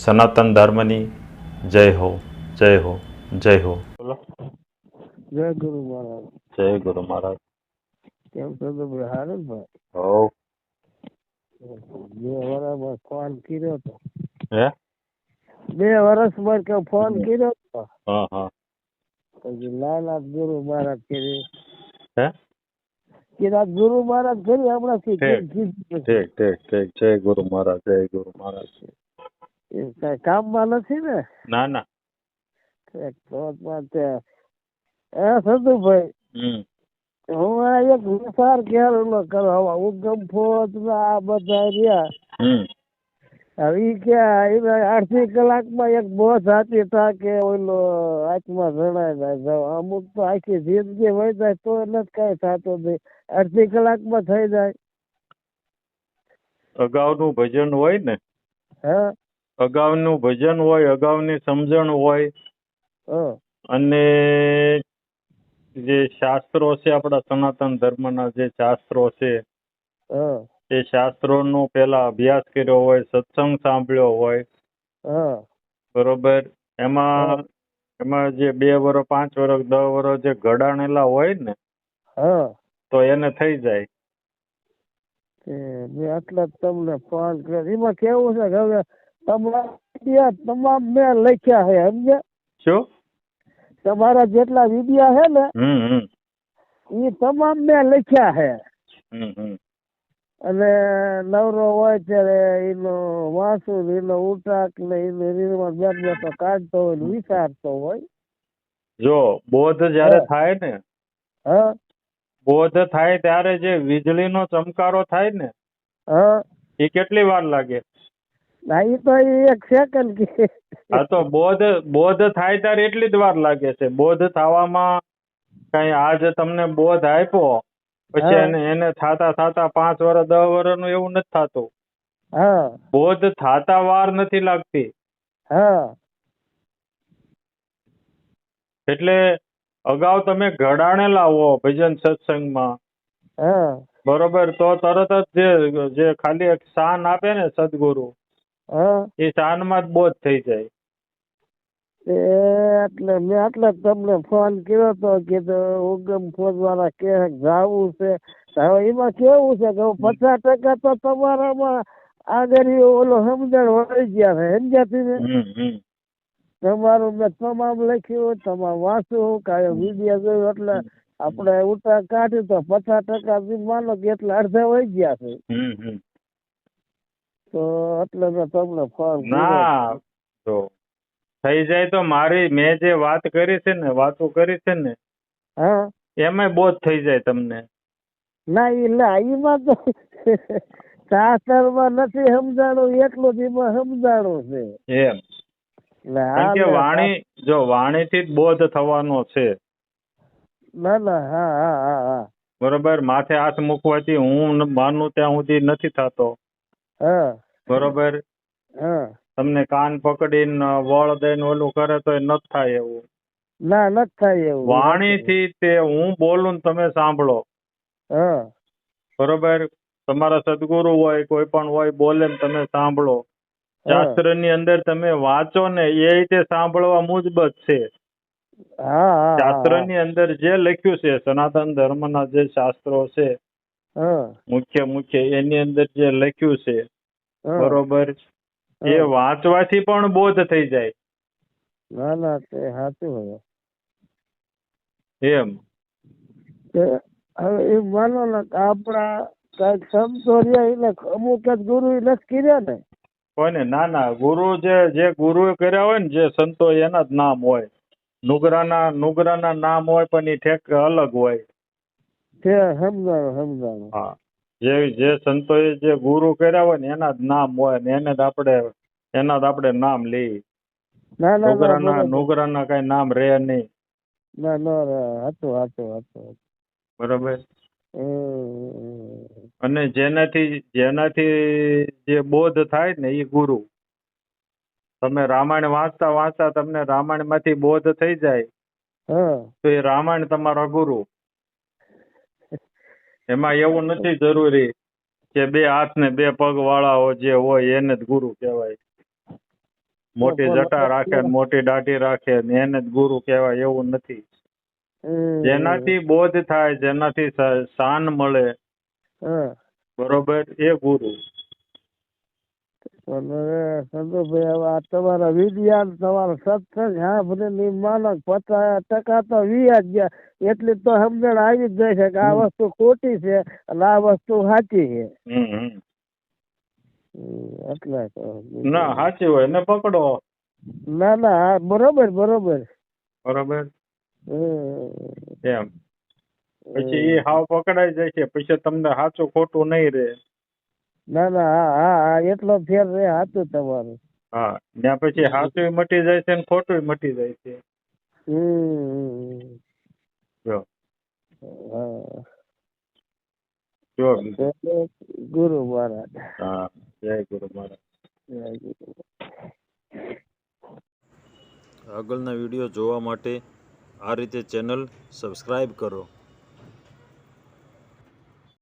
સનાતન ધર્મની જય હો, જય હો, જય હો. બોલો. જય ગુરુ મહારાજ. જય ગુરુ મહારાજ. કેમ છો તો હારું ને ભાઈ? હો. 2 વર્ષમાં ફોન કર્યો તો. હે 2 વર્ષમાં કે ફોન કર્યો તો. હા હા. પછી લાલા ગુરુ મહારાજ કરી. હે કીધા ગુરુ મહારાજ કરી હમણાં ઠીક ઠીક ઠીક. જય ગુરુ મહારાજ, જય ગુરુ મહારાજ. કઈ કામમાં નથી ને? ના ના. સંતુભાઈ, હું આ એક વિચાર કેળો કરવા ઉગમ ફોજ આ બધા રહ્યા. હવે ઈ કે અડધી કલાકમાં એક બોધ હાથી થા કે ઓલો આત્મા જણાય જાય. અમુક તો આખી જિંદગી વહી જાય તો નથી કઈ થતો નહીં, અડધી કલાકમાં થઈ જાય. અગાઉનું ભજન હોય ને, હે અગાઉનું ભજન હોય, અગાઉની સમજણ હોય, અને જે શાસ્ત્રો છે આપણા સનાતન ધર્મના જે શાસ્ત્રો છે એ શાસ્ત્રોનો પેલા અભ્યાસ કર્યો હોય, સત્સંગ સાંભળ્યો હોય, બરોબર. એમાં જે 2 વર્ષ 5 વર્ષ 10 વર્ષ જે ઘડાણેલા હોય ને તો એને થઈ જાય. મેં એટલે તમને ફોન કર્યો. એમાં કેવું છે કે હવે તમારા તમામ મેં લખ્યા છે, સમજ્યા? શું? તમારા જેટલા વિડિયા છે ને એ તમામ મેં લખ્યા છે. અને નવરો હોય ત્યારે એનો વાંચું, એનો ઉટાક ને એનો બેઠો કાઢતો હોય, વિચારતો હોય. જો બોધ જયારે થાય ને, હા બોધ થાય ત્યારે જે વીજળીનો ચમકારો થાય ને, એ કેટલી વાર લાગે? ના, એ તો 1 સેકન્ડ કે. હા, તો બોધ થાય ત્યારે એટલી જ વાર લાગે છે. બોધ થવામાં કઈ આજ તમને બોધ આપ્યો પછી એને થાતા 5 વર્ષ 10 વર્ષનું એવું નથી થતું. બોધ થાતા વાર નથી લાગતી. એટલે અગાઉ તમે ઘડાણેલા હો ભજન સત્સંગમાં, બરોબર, તો તરત જ જે ખાલી એક શાન આપે ને સદગુરુ, એ શાનમાં જ બોધ થઈ જાય. એટલે મેં એટલે તમને ફોન કર્યો તો કીધું ઉગમ ફોજ વાળા કે જાવું છે. હવે એમાં કેવું છે કે 50% તો તમારામાં આગળ ઓલો સમજણ વળી ગયા છે, સમજ્યાથી ને? તમારું મેં તમામ લખ્યું, તમામ વાંચું, કાંઈ વિડીયો જોયું, એટલે આપણે ઉઠા કાઢ્યું તો 50% માનો કે એટલે અડધા વહી ગયા છે. તો એટલે મેં તમને ફોન ના, તો થઈ જાય તો મેં જે વાત કરી છે ને, વાતો કરી છે ને, એમાં બોધ થઈ જાય તમને. ના, એમાં તો શાસ્ત્રમાં નથી સમજાણું, એટલું જ એમાં સમજાણું છે. એમ કારણ કે વાણીથી જ બોધ થવાનો છે. ના ના, હા. બરોબર. માથે હાથ મૂકવાથી હું માનું ત્યાં સુધી નથી થતો. બરોબર. તમને કાન પકડીને વળ દઈને ઓલું કરે તો એ નથી થાય એવું. ના, નથી થાય એવું. વાણીથી તે હું બોલું ને તમે સાંભળો. બરોબર. તમારા સદગુરુ હોય, કોઈ પણ હોય, બોલે ને તમે સાંભળો. શાસ્ત્ર ની અંદર તમે વાંચો ને એ રીતે સાંભળવા મુજબત છે. શાસ્ત્ર ની અંદર જે લખ્યું છે, સનાતન ધર્મના જે શાસ્ત્રો છે, મુખ્ય એની અંદર જે લખ્યું છે, બરોબર, એ વાંચવાથી પણ બોધ થઈ જાય. ના, તે સાચું હવે. એમ હવે એ માનો ને આપણા કઈક સંતો રહ્યા એટલે અમુક જ ગુરુ નથી કર્યા ને. કોઈને ના, ગુરુ જે ગુરુ કર્યા હોય ને, જે સંતો, એના જ નામ હોય. નુગરાના નામ હોય પણ એ ઠેક અલગ હોય. સમજાણું. હા, જે સંતોએ જે ગુરુ કર્યા હોય ને એના જ નામ હોય ને એના જ આપણે નામ લઈએ. નુગરાના કઈ નામ રહે નહીં. હતું. બરોબર. અને જેનાથી જે બોધ થાય ને એ ગુરુ. તમે રામાયણ વાંચતા તમને રામાયણ માંથી બોધ થઈ જાય તો એ રામાયણ તમારો ગુરુ. એમાં એવું નથી જરૂરી કે 2 હાથ ને 2 પગ વાળા જે હોય એને જ ગુરુ કહેવાય. મોટી જટા રાખે ને મોટી દાઢી રાખે ને એને જ ગુરુ કહેવાય એવું નથી. જેનાથી બોધ થાય, જેનાથી શાન મળે, બરોબર, એ ગુરુ. સંતોષભાઈ, હવે આ તમારા વિદ્યા તમારો સત્સંગ હા ભલે માનો 50% તો વી જ ગયા, એટલી તો સમજણ આવી જ જાય છે કે આ વસ્તુ ખોટી છે અને આ વસ્તુ સાચી છે. એટલે ના સાચી હોય ને પકડો. ના ના બરોબર બરોબર બરોબર એમ. પછી એ હાવ પકડાઈ જાય છે, પછી તમને સાચું ખોટું નહીં રહે. ના ના હા હા હા એટલો ફેર રે સાચું તમારું. હા, ત્યાં પછી સાચું મટી જાય છે ને ખોટું મટી જાય છે. જો જો ગુરુ મહારાજ. હા, જય ગુરુ મહારાજ. જય ગુરુ. આગળના વિડીયો જોવા માટે આ રીતે ચેનલ સબસ્ક્રાઈબ કરો.